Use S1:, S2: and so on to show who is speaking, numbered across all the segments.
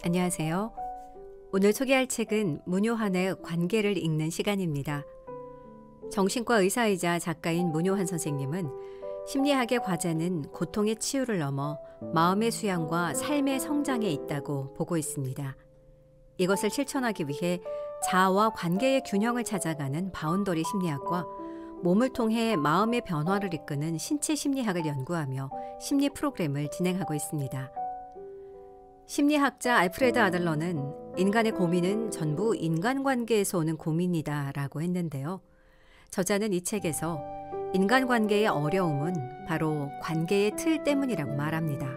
S1: 안녕하세요. 오늘 소개할 책은 문효한의 관계를 읽는 시간입니다. 정신과 의사이자 작가인 문효한 선생님은 심리학의 과제는 고통의 치유를 넘어 마음의 수양과 삶의 성장에 있다고 보고 있습니다. 이것을 실천하기 위해 자아와 관계의 균형을 찾아가는 바운더리 심리학과 몸을 통해 마음의 변화를 이끄는 신체 심리학을 연구하며 심리 프로그램을 진행하고 있습니다. 심리학자 알프레드 아들러는 인간의 고민은 전부 인간관계에서 오는 고민이다 라고 했는데요. 저자는 이 책에서 인간관계의 어려움은 바로 관계의 틀 때문이라고 말합니다.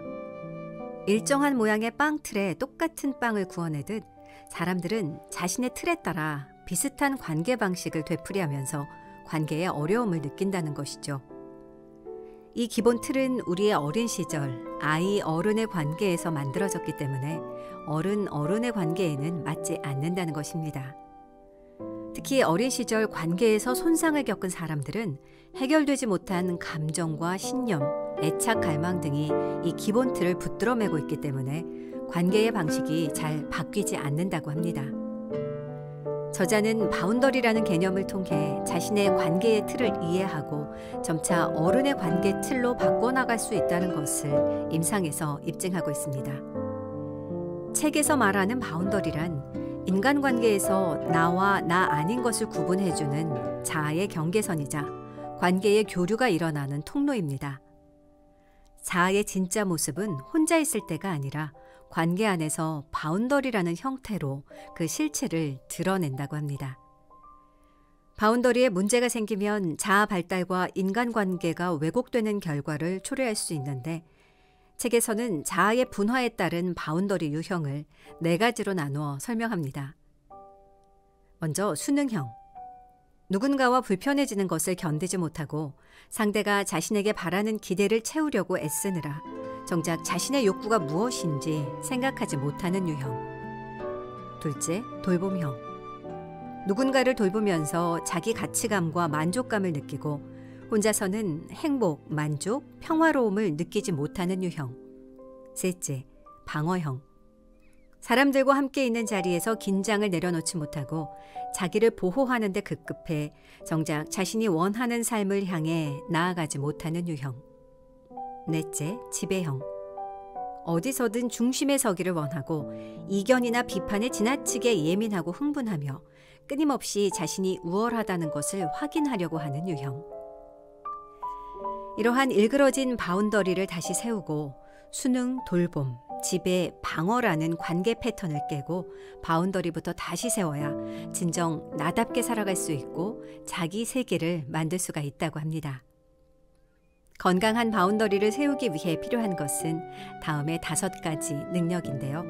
S1: 일정한 모양의 빵틀에 똑같은 빵을 구워내듯 사람들은 자신의 틀에 따라 비슷한 관계 방식을 되풀이하면서 관계의 어려움을 느낀다는 것이죠. 이 기본 틀은 우리의 어린 시절 아이-어른의 관계에서 만들어졌기 때문에 어른-어른의 관계에는 맞지 않는다는 것입니다. 특히 어린 시절 관계에서 손상을 겪은 사람들은 해결되지 못한 감정과 신념, 애착 갈망 등이 이 기본 틀을 붙들어 매고 있기 때문에 관계의 방식이 잘 바뀌지 않는다고 합니다. 저자는 바운더리라는 개념을 통해 자신의 관계의 틀을 이해하고 점차 어른의 관계 틀로 바꿔나갈 수 있다는 것을 임상에서 입증하고 있습니다. 책에서 말하는 바운더리란 인간관계에서 나와 나 아닌 것을 구분해주는 자아의 경계선이자 관계의 교류가 일어나는 통로입니다. 자아의 진짜 모습은 혼자 있을 때가 아니라 관계 안에서 바운더리라는 형태로 그 실체를 드러낸다고 합니다. 바운더리에 문제가 생기면 자아 발달과 인간관계가 왜곡되는 결과를 초래할 수 있는데 책에서는 자아의 분화에 따른 바운더리 유형을 4가지로 나누어 설명합니다. 먼저 수능형. 누군가와 불편해지는 것을 견디지 못하고 상대가 자신에게 바라는 기대를 채우려고 애쓰느라 정작 자신의 욕구가 무엇인지 생각하지 못하는 유형. 둘째, 돌봄형. 누군가를 돌보면서 자기 가치감과 만족감을 느끼고 혼자서는 행복, 만족, 평화로움을 느끼지 못하는 유형. 셋째, 방어형. 사람들과 함께 있는 자리에서 긴장을 내려놓지 못하고 자기를 보호하는 데 급급해 정작 자신이 원하는 삶을 향해 나아가지 못하는 유형. 넷째, 지배형. 어디서든 중심에 서기를 원하고 이견이나 비판에 지나치게 예민하고 흥분하며 끊임없이 자신이 우월하다는 것을 확인하려고 하는 유형. 이러한 일그러진 바운더리를 다시 세우고 수능, 돌봄, 지배, 방어라는 관계 패턴을 깨고 바운더리부터 다시 세워야 진정 나답게 살아갈 수 있고 자기 세계를 만들 수가 있다고 합니다. 건강한 바운더리를 세우기 위해 필요한 것은 다음의 5가지 능력인데요.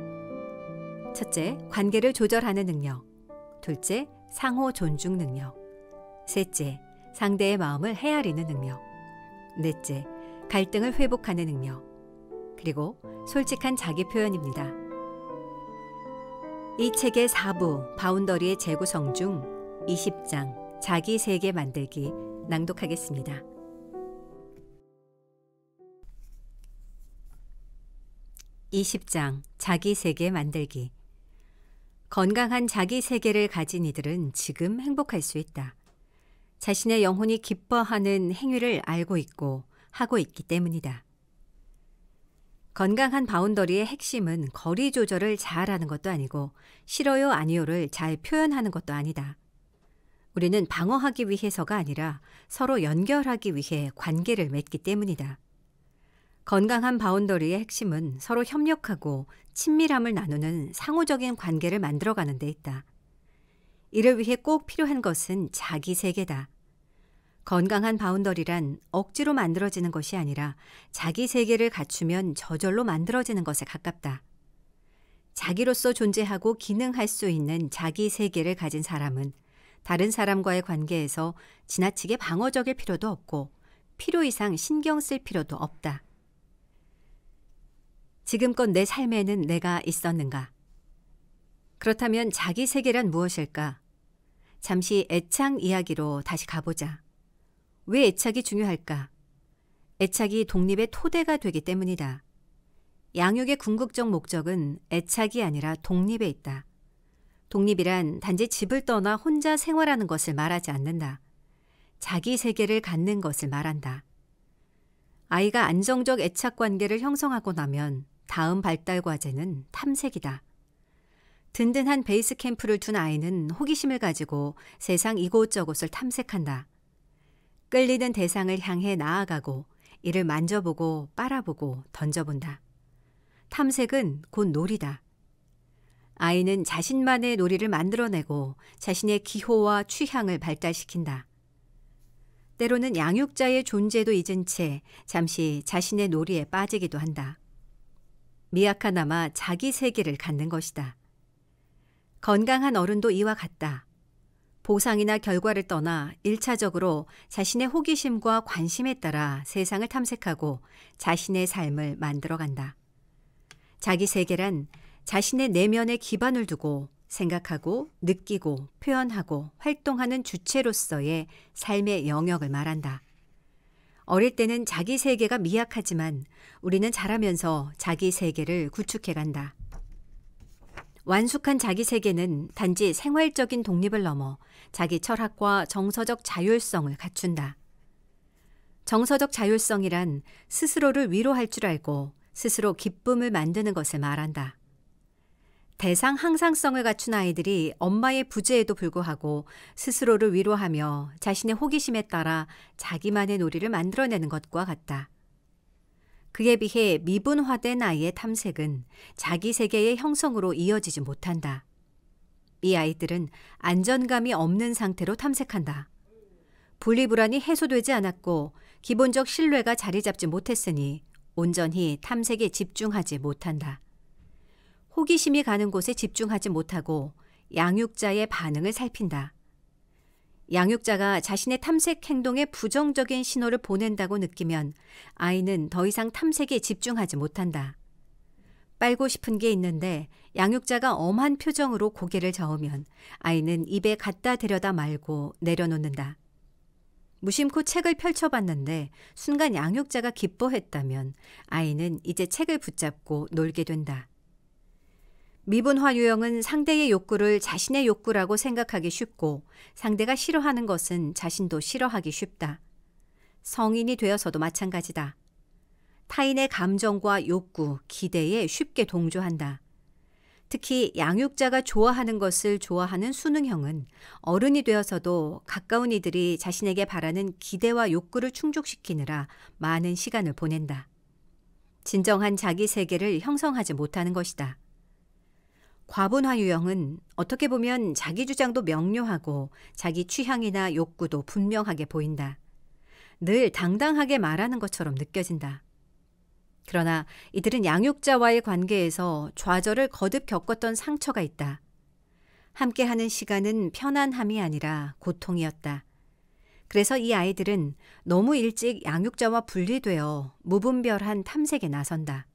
S1: 첫째, 관계를 조절하는 능력. 둘째, 상호 존중 능력. 셋째, 상대의 마음을 헤아리는 능력. 넷째, 갈등을 회복하는 능력. 그리고 솔직한 자기 표현입니다. 이 책의 4부 바운더리의 재구성 중 20장 자기 세계 만들기 낭독하겠습니다. 20장 자기 세계 만들기. 건강한 자기 세계를 가진 이들은 지금 행복할 수 있다. 자신의 영혼이 기뻐하는 행위를 알고 있고 하고 있기 때문이다. 건강한 바운더리의 핵심은 거리 조절을 잘하는 것도 아니고 싫어요 아니요를 잘 표현하는 것도 아니다. 우리는 방어하기 위해서가 아니라 서로 연결하기 위해 관계를 맺기 때문이다. 건강한 바운더리의 핵심은 서로 협력하고 친밀함을 나누는 상호적인 관계를 만들어가는 데 있다. 이를 위해 꼭 필요한 것은 자기 세계다. 건강한 바운더리란 억지로 만들어지는 것이 아니라 자기 세계를 갖추면 저절로 만들어지는 것에 가깝다. 자기로서 존재하고 기능할 수 있는 자기 세계를 가진 사람은 다른 사람과의 관계에서 지나치게 방어적일 필요도 없고 필요 이상 신경 쓸 필요도 없다. 지금껏 내 삶에는 내가 있었는가? 그렇다면 자기 세계란 무엇일까? 잠시 애착 이야기로 다시 가보자. 왜 애착이 중요할까? 애착이 독립의 토대가 되기 때문이다. 양육의 궁극적 목적은 애착이 아니라 독립에 있다. 독립이란 단지 집을 떠나 혼자 생활하는 것을 말하지 않는다. 자기 세계를 갖는 것을 말한다. 아이가 안정적 애착 관계를 형성하고 나면 다음 발달 과제는 탐색이다. 든든한 베이스 캠프를 둔 아이는 호기심을 가지고 세상 이곳저곳을 탐색한다. 끌리는 대상을 향해 나아가고 이를 만져보고 빨아보고 던져본다. 탐색은 곧 놀이다. 아이는 자신만의 놀이를 만들어내고 자신의 기호와 취향을 발달시킨다. 때로는 양육자의 존재도 잊은 채 잠시 자신의 놀이에 빠지기도 한다. 미약하나마 자기 세계를 갖는 것이다. 건강한 어른도 이와 같다. 보상이나 결과를 떠나 1차적으로 자신의 호기심과 관심에 따라 세상을 탐색하고 자신의 삶을 만들어간다. 자기 세계란 자신의 내면에 기반을 두고 생각하고 느끼고 표현하고 활동하는 주체로서의 삶의 영역을 말한다. 어릴 때는 자기 세계가 미약하지만 우리는 자라면서 자기 세계를 구축해간다. 완숙한 자기 세계는 단지 생활적인 독립을 넘어 자기 철학과 정서적 자율성을 갖춘다. 정서적 자율성이란 스스로를 위로할 줄 알고 스스로 기쁨을 만드는 것을 말한다. 대상 항상성을 갖춘 아이들이 엄마의 부재에도 불구하고 스스로를 위로하며 자신의 호기심에 따라 자기만의 놀이를 만들어내는 것과 같다. 그에 비해 미분화된 아이의 탐색은 자기 세계의 형성으로 이어지지 못한다. 이 아이들은 안전감이 없는 상태로 탐색한다. 분리불안이 해소되지 않았고 기본적 신뢰가 자리 잡지 못했으니 온전히 탐색에 집중하지 못한다. 호기심이 가는 곳에 집중하지 못하고 양육자의 반응을 살핀다. 양육자가 자신의 탐색 행동에 부정적인 신호를 보낸다고 느끼면 아이는 더 이상 탐색에 집중하지 못한다. 빨고 싶은 게 있는데 양육자가 엄한 표정으로 고개를 저으면 아이는 입에 갖다 대려다 말고 내려놓는다. 무심코 책을 펼쳐봤는데 순간 양육자가 기뻐했다면 아이는 이제 책을 붙잡고 놀게 된다. 미분화 유형은 상대의 욕구를 자신의 욕구라고 생각하기 쉽고 상대가 싫어하는 것은 자신도 싫어하기 쉽다. 성인이 되어서도 마찬가지다. 타인의 감정과 욕구, 기대에 쉽게 동조한다. 특히 양육자가 좋아하는 것을 좋아하는 수능형은 어른이 되어서도 가까운 이들이 자신에게 바라는 기대와 욕구를 충족시키느라 많은 시간을 보낸다. 진정한 자기 세계를 형성하지 못하는 것이다. 과분화 유형은 어떻게 보면 자기 주장도 명료하고 자기 취향이나 욕구도 분명하게 보인다. 늘 당당하게 말하는 것처럼 느껴진다. 그러나 이들은 양육자와의 관계에서 좌절을 거듭 겪었던 상처가 있다. 함께하는 시간은 편안함이 아니라 고통이었다. 그래서 이 아이들은 너무 일찍 양육자와 분리되어 무분별한 탐색에 나선다.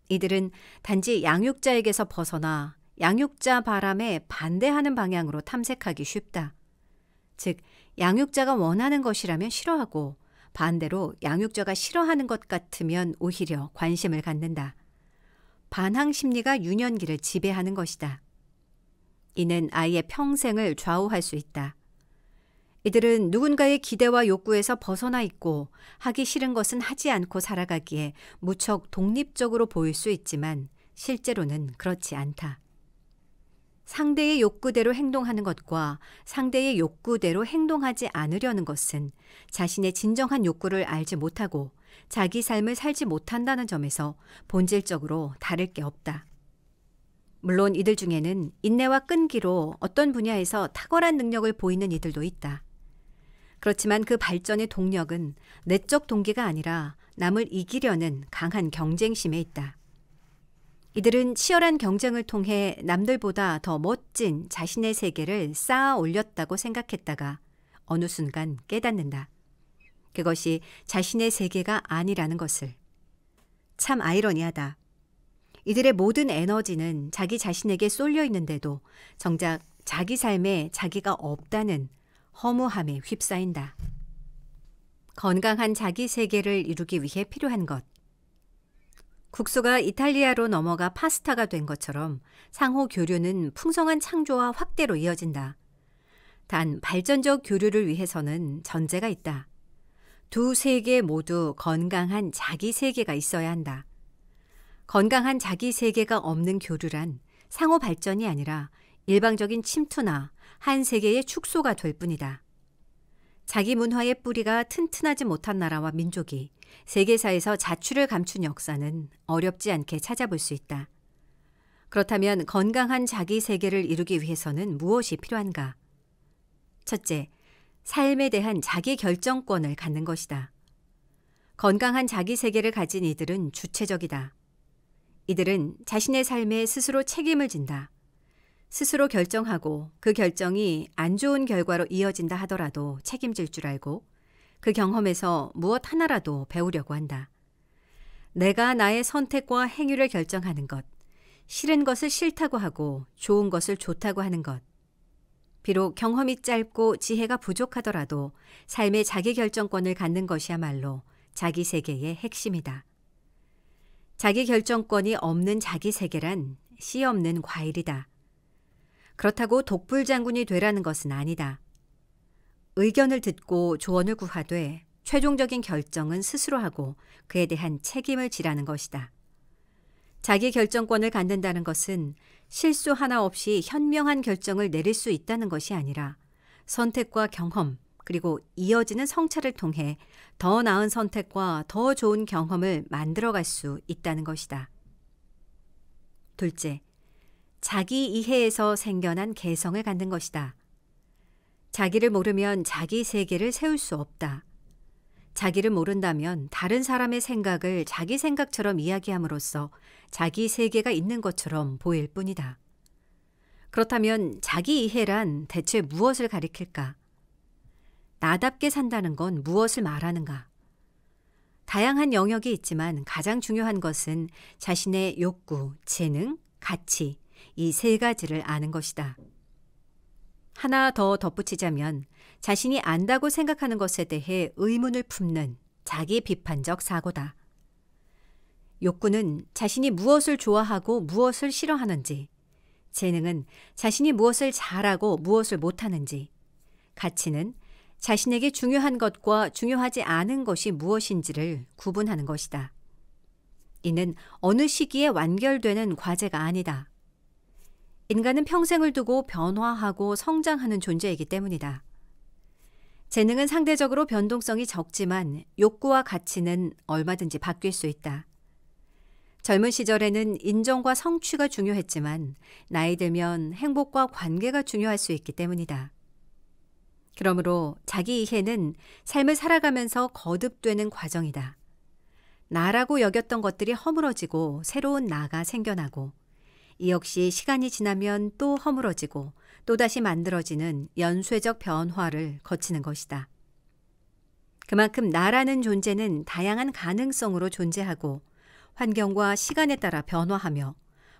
S1: 이들은 단지 양육자에게서 벗어나 양육자 바람에 반대하는 방향으로 탐색하기 쉽다. 즉, 양육자가 원하는 것이라면 싫어하고 반대로 양육자가 싫어하는 것 같으면 오히려 관심을 갖는다. 반항 심리가 유년기를 지배하는 것이다. 이는 아이의 평생을 좌우할 수 있다. 이들은 누군가의 기대와 욕구에서 벗어나 있고 하기 싫은 것은 하지 않고 살아가기에 무척 독립적으로 보일 수 있지만 실제로는 그렇지 않다. 상대의 욕구대로 행동하는 것과 상대의 욕구대로 행동하지 않으려는 것은 자신의 진정한 욕구를 알지 못하고 자기 삶을 살지 못한다는 점에서 본질적으로 다를 게 없다. 물론 이들 중에는 인내와 끈기로 어떤 분야에서 탁월한 능력을 보이는 이들도 있다. 그렇지만 그 발전의 동력은 내적 동기가 아니라 남을 이기려는 강한 경쟁심에 있다. 이들은 치열한 경쟁을 통해 남들보다 더 멋진 자신의 세계를 쌓아 올렸다고 생각했다가 어느 순간 깨닫는다. 그것이 자신의 세계가 아니라는 것을. 참 아이러니하다. 이들의 모든 에너지는 자기 자신에게 쏠려 있는데도 정작 자기 삶에 자기가 없다는 허무함에 휩싸인다. 건강한 자기 세계를 이루기 위해 필요한 것. 국수가 이탈리아로 넘어가 파스타가 된 것처럼 상호 교류는 풍성한 창조와 확대로 이어진다. 단 발전적 교류를 위해서는 전제가 있다. 두 세계 모두 건강한 자기 세계가 있어야 한다. 건강한 자기 세계가 없는 교류란 상호 발전이 아니라 일방적인 침투나 한 세계의 축소가 될 뿐이다. 자기 문화의 뿌리가 튼튼하지 못한 나라와 민족이 세계사에서 자취를 감춘 역사는 어렵지 않게 찾아볼 수 있다. 그렇다면 건강한 자기 세계를 이루기 위해서는 무엇이 필요한가? 첫째, 삶에 대한 자기 결정권을 갖는 것이다. 건강한 자기 세계를 가진 이들은 주체적이다. 이들은 자신의 삶에 스스로 책임을 진다. 스스로 결정하고 그 결정이 안 좋은 결과로 이어진다 하더라도 책임질 줄 알고 그 경험에서 무엇 하나라도 배우려고 한다. 내가 나의 선택과 행위를 결정하는 것, 싫은 것을 싫다고 하고 좋은 것을 좋다고 하는 것. 비록 경험이 짧고 지혜가 부족하더라도 삶의 자기 결정권을 갖는 것이야말로 자기 세계의 핵심이다. 자기 결정권이 없는 자기 세계란 씨 없는 과일이다. 그렇다고 독불장군이 되라는 것은 아니다. 의견을 듣고 조언을 구하되 최종적인 결정은 스스로 하고 그에 대한 책임을 지라는 것이다. 자기 결정권을 갖는다는 것은 실수 하나 없이 현명한 결정을 내릴 수 있다는 것이 아니라 선택과 경험 그리고 이어지는 성찰을 통해 더 나은 선택과 더 좋은 경험을 만들어갈 수 있다는 것이다. 둘째, 자기 이해에서 생겨난 개성을 갖는 것이다. 자기를 모르면 자기 세계를 세울 수 없다. 자기를 모른다면 다른 사람의 생각을 자기 생각처럼 이야기함으로써 자기 세계가 있는 것처럼 보일 뿐이다. 그렇다면 자기 이해란 대체 무엇을 가리킬까? 나답게 산다는 건 무엇을 말하는가? 다양한 영역이 있지만 가장 중요한 것은 자신의 욕구, 재능, 가치, 이 세 가지를 아는 것이다. 하나 더 덧붙이자면 자신이 안다고 생각하는 것에 대해 의문을 품는 자기 비판적 사고다. 욕구는 자신이 무엇을 좋아하고 무엇을 싫어하는지, 재능은 자신이 무엇을 잘하고 무엇을 못하는지, 가치는 자신에게 중요한 것과 중요하지 않은 것이 무엇인지를 구분하는 것이다. 이는 어느 시기에 완결되는 과제가 아니다. 인간은 평생을 두고 변화하고 성장하는 존재이기 때문이다. 재능은 상대적으로 변동성이 적지만 욕구와 가치는 얼마든지 바뀔 수 있다. 젊은 시절에는 인정과 성취가 중요했지만 나이 들면 행복과 관계가 중요할 수 있기 때문이다. 그러므로 자기 이해는 삶을 살아가면서 거듭되는 과정이다. 나라고 여겼던 것들이 허물어지고 새로운 나가 생겨나고 이 역시 시간이 지나면 또 허물어지고 또다시 만들어지는 연쇄적 변화를 거치는 것이다. 그만큼 나라는 존재는 다양한 가능성으로 존재하고 환경과 시간에 따라 변화하며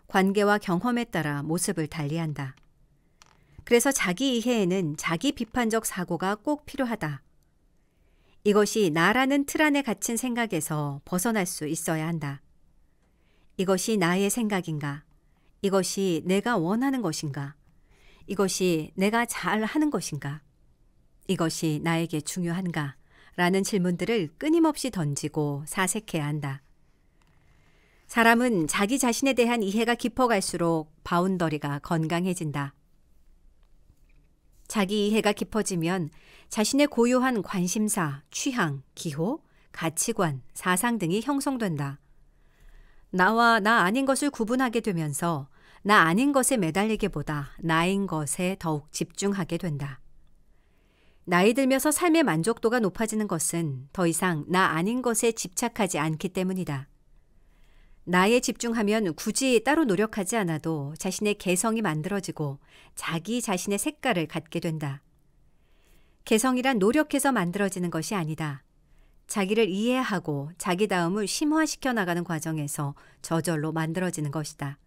S1: 관계와 경험에 따라 모습을 달리한다. 그래서 자기 이해에는 자기 비판적 사고가 꼭 필요하다. 이것이 나라는 틀 안에 갇힌 생각에서 벗어날 수 있어야 한다. 이것이 나의 생각인가? 이것이 내가 원하는 것인가? 이것이 내가 잘 하는 것인가? 이것이 나에게 중요한가? 라는 질문들을 끊임없이 던지고 사색해야 한다. 사람은 자기 자신에 대한 이해가 깊어갈수록 바운더리가 건강해진다. 자기 이해가 깊어지면 자신의 고유한 관심사, 취향, 기호, 가치관, 사상 등이 형성된다. 나와 나 아닌 것을 구분하게 되면서 나 아닌 것에 매달리기보다 나인 것에 더욱 집중하게 된다. 나이 들면서 삶의 만족도가 높아지는 것은 더 이상 나 아닌 것에 집착하지 않기 때문이다. 나에 집중하면 굳이 따로 노력하지 않아도 자신의 개성이 만들어지고 자기 자신의 색깔을 갖게 된다. 개성이란 노력해서 만들어지는 것이 아니다. 자기를 이해하고 자기다움을 심화시켜 나가는 과정에서 저절로 만들어지는 것이다.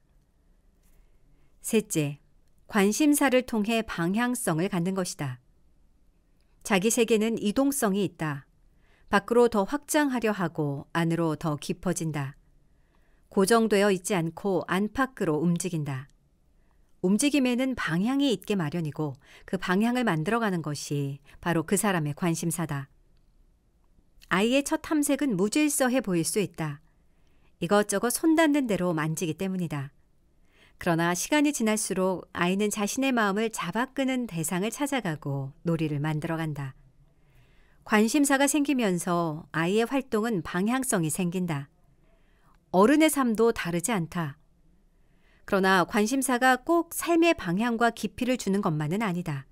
S1: 셋째, 관심사를 통해 방향성을 갖는 것이다. 자기 세계는 이동성이 있다. 밖으로 더 확장하려 하고 안으로 더 깊어진다. 고정되어 있지 않고 안팎으로 움직인다. 움직임에는 방향이 있게 마련이고 그 방향을 만들어가는 것이 바로 그 사람의 관심사다. 아이의 첫 탐색은 무질서해 보일 수 있다. 이것저것 손 닿는 대로 만지기 때문이다. 그러나 시간이 지날수록 아이는 자신의 마음을 잡아끄는 대상을 찾아가고 놀이를 만들어간다. 관심사가 생기면서 아이의 활동은 방향성이 생긴다. 어른의 삶도 다르지 않다. 그러나 관심사가 꼭 삶의 방향과 깊이를 주는 것만은 아니다.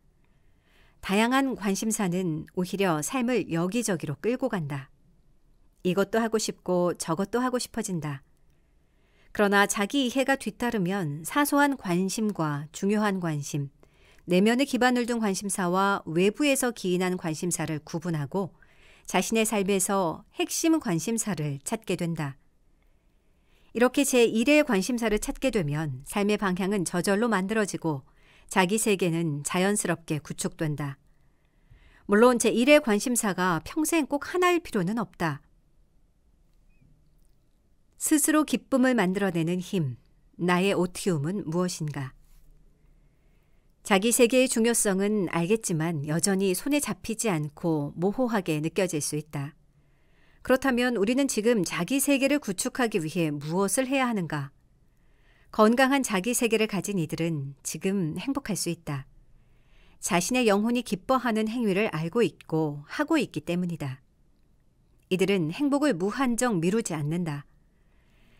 S1: 다양한 관심사는 오히려 삶을 여기저기로 끌고 간다. 이것도 하고 싶고 저것도 하고 싶어진다. 그러나 자기 이해가 뒤따르면 사소한 관심과 중요한 관심, 내면의 기반을 둔 관심사와 외부에서 기인한 관심사를 구분하고 자신의 삶에서 핵심 관심사를 찾게 된다. 이렇게 제1의 관심사를 찾게 되면 삶의 방향은 저절로 만들어지고 자기 세계는 자연스럽게 구축된다. 물론 제1의 관심사가 평생 꼭 하나일 필요는 없다. 스스로 기쁨을 만들어내는 힘, 나의 오티움은 무엇인가? 자기 세계의 중요성은 알겠지만 여전히 손에 잡히지 않고 모호하게 느껴질 수 있다. 그렇다면 우리는 지금 자기 세계를 구축하기 위해 무엇을 해야 하는가? 건강한 자기 세계를 가진 이들은 지금 행복할 수 있다. 자신의 영혼이 기뻐하는 행위를 알고 있고 하고 있기 때문이다. 이들은 행복을 무한정 미루지 않는다.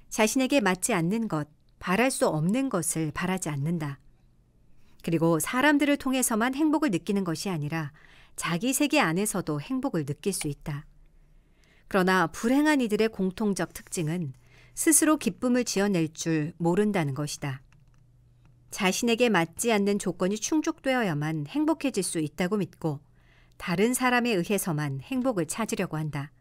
S1: 자신에게 맞지 않는 것, 바랄 수 없는 것을 바라지 않는다. 그리고 사람들을 통해서만 행복을 느끼는 것이 아니라 자기 세계 안에서도 행복을 느낄 수 있다. 그러나 불행한 이들의 공통적 특징은 스스로 기쁨을 지어낼 줄 모른다는 것이다. 자신에게 맞지 않는 조건이 충족되어야만 행복해질 수 있다고 믿고 다른 사람에 의해서만 행복을 찾으려고 한다.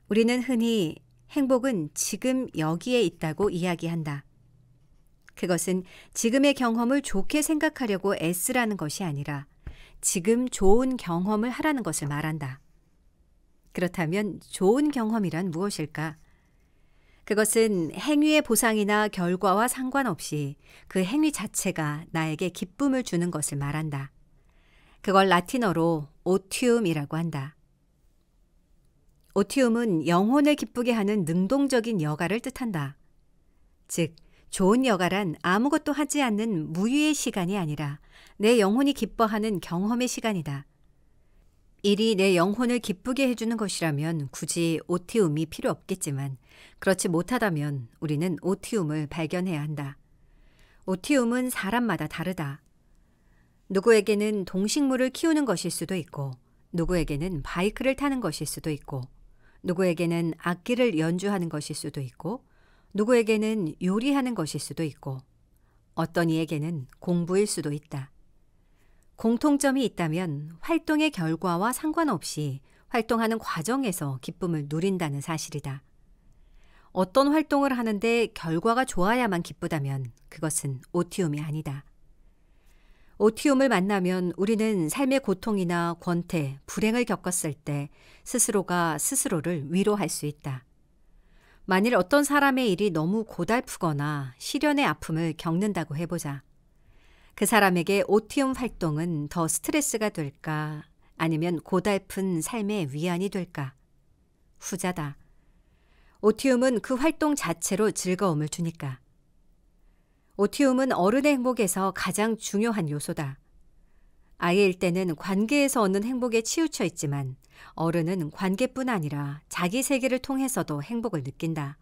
S1: 우리는 흔히 행복은 지금 여기에 있다고 이야기한다. 그것은 지금의 경험을 좋게 생각하려고 애쓰라는 것이 아니라 지금 좋은 경험을 하라는 것을 말한다. 그렇다면 좋은 경험이란 무엇일까? 그것은 행위의 보상이나 결과와 상관없이 그 행위 자체가 나에게 기쁨을 주는 것을 말한다. 그걸 라틴어로 오티움이라고 한다. 오티움은 영혼을 기쁘게 하는 능동적인 여가를 뜻한다. 즉, 좋은 여가란 아무것도 하지 않는 무유의 시간이 아니라 내 영혼이 기뻐하는 경험의 시간이다. 일이 내 영혼을 기쁘게 해주는 것이라면 굳이 오티움이 필요 없겠지만 그렇지 못하다면 우리는 오티움을 발견해야 한다. 오티움은 사람마다 다르다. 누구에게는 동식물을 키우는 것일 수도 있고 누구에게는 바이크를 타는 것일 수도 있고 누구에게는 악기를 연주하는 것일 수도 있고 누구에게는 요리하는 것일 수도 있고 어떤 이에게는 공부일 수도 있다. 공통점이 있다면 활동의 결과와 상관없이 활동하는 과정에서 기쁨을 누린다는 사실이다. 어떤 활동을 하는데 결과가 좋아야만 기쁘다면 그것은 오티움이 아니다. 오티움을 만나면 우리는 삶의 고통이나 권태, 불행을 겪었을 때 스스로가 스스로를 위로할 수 있다. 만일 어떤 사람의 일이 너무 고달프거나 시련의 아픔을 겪는다고 해보자. 그 사람에게 오티움 활동은 더 스트레스가 될까? 아니면 고달픈 삶의 위안이 될까? 후자다. 오티움은 그 활동 자체로 즐거움을 주니까. 오티움은 어른의 행복에서 가장 중요한 요소다. 아이일 때는 관계에서 얻는 행복에 치우쳐 있지만 어른은 관계뿐 아니라 자기 세계를 통해서도 행복을 느낀다.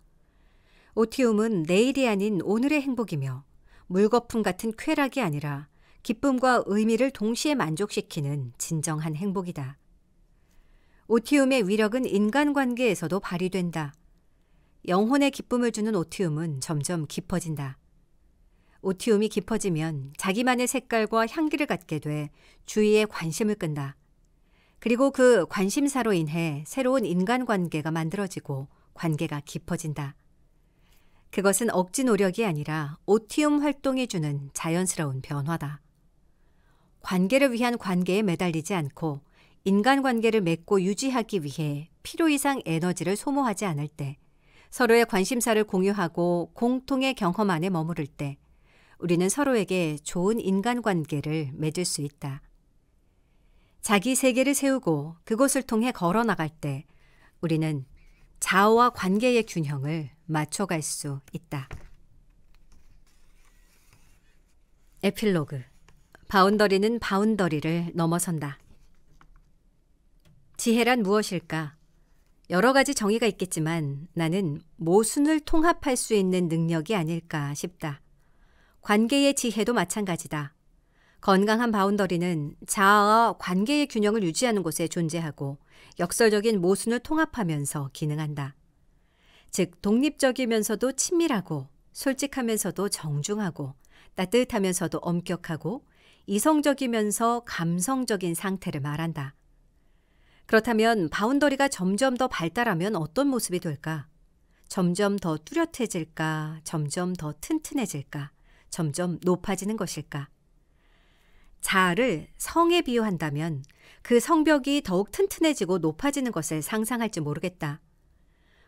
S1: 오티움은 내일이 아닌 오늘의 행복이며 물거품 같은 쾌락이 아니라 기쁨과 의미를 동시에 만족시키는 진정한 행복이다. 오티움의 위력은 인간관계에서도 발휘된다. 영혼의 기쁨을 주는 오티움은 점점 깊어진다. 오티움이 깊어지면 자기만의 색깔과 향기를 갖게 돼 주위에 관심을 끈다. 그리고 그 관심사로 인해 새로운 인간관계가 만들어지고 관계가 깊어진다. 그것은 억지 노력이 아니라 오티움 활동이 주는 자연스러운 변화다. 관계를 위한 관계에 매달리지 않고 인간관계를 맺고 유지하기 위해 필요 이상 에너지를 소모하지 않을 때 서로의 관심사를 공유하고 공통의 경험 안에 머무를 때 우리는 서로에게 좋은 인간관계를 맺을 수 있다. 자기 세계를 세우고 그곳을 통해 걸어나갈 때 우리는 자아와 관계의 균형을 맞춰갈 수 있다. 에필로그. 바운더리는 바운더리를 넘어선다. 지혜란 무엇일까? 여러 가지 정의가 있겠지만 나는 모순을 통합할 수 있는 능력이 아닐까 싶다. 관계의 지혜도 마찬가지다. 건강한 바운더리는 자아와 관계의 균형을 유지하는 곳에 존재하고 역설적인 모순을 통합하면서 기능한다. 즉, 독립적이면서도 친밀하고 솔직하면서도 정중하고 따뜻하면서도 엄격하고 이성적이면서 감성적인 상태를 말한다. 그렇다면 바운더리가 점점 더 발달하면 어떤 모습이 될까? 점점 더 뚜렷해질까? 점점 더 튼튼해질까? 점점 높아지는 것일까? 자아를 성에 비유한다면 그 성벽이 더욱 튼튼해지고 높아지는 것을 상상할지 모르겠다.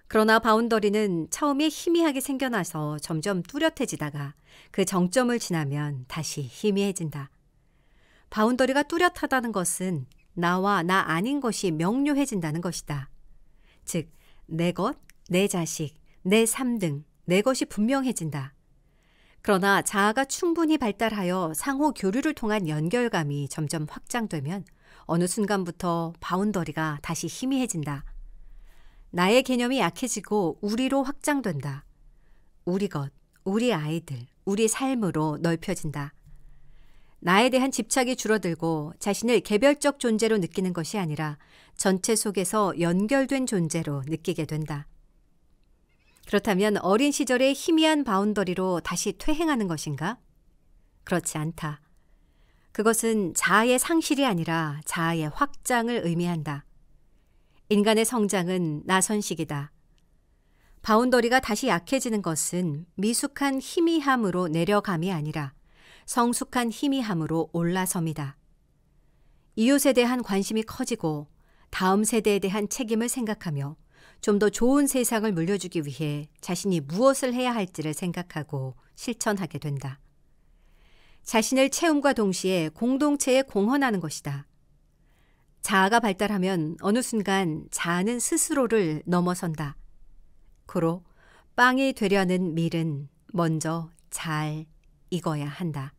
S1: 그러나 바운더리는 처음에 희미하게 생겨나서 점점 뚜렷해지다가 그 정점을 지나면 다시 희미해진다. 바운더리가 뚜렷하다는 것은 나와 나 아닌 것이 명료해진다는 것이다. 즉, 내 것, 내 자식, 내 삶 등 내 것이 분명해진다. 그러나 자아가 충분히 발달하여 상호 교류를 통한 연결감이 점점 확장되면 어느 순간부터 바운더리가 다시 희미해진다. 나의 개념이 약해지고 우리로 확장된다. 우리 것, 우리 아이들, 우리 삶으로 넓혀진다. 나에 대한 집착이 줄어들고 자신을 개별적 존재로 느끼는 것이 아니라 전체 속에서 연결된 존재로 느끼게 된다. 그렇다면 어린 시절의 희미한 바운더리로 다시 퇴행하는 것인가? 그렇지 않다. 그것은 자아의 상실이 아니라 자아의 확장을 의미한다. 인간의 성장은 나선식이다. 바운더리가 다시 약해지는 것은 미숙한 희미함으로 내려감이 아니라 성숙한 희미함으로 올라섬이다. 이웃에 대한 관심이 커지고 다음 세대에 대한 책임을 생각하며 좀 더 좋은 세상을 물려주기 위해 자신이 무엇을 해야 할지를 생각하고 실천하게 된다. 자신을 채움과 동시에 공동체에 공헌하는 것이다. 자아가 발달하면 어느 순간 자아는 스스로를 넘어선다. 고로 빵이 되려는 밀은 먼저 잘 익어야 한다.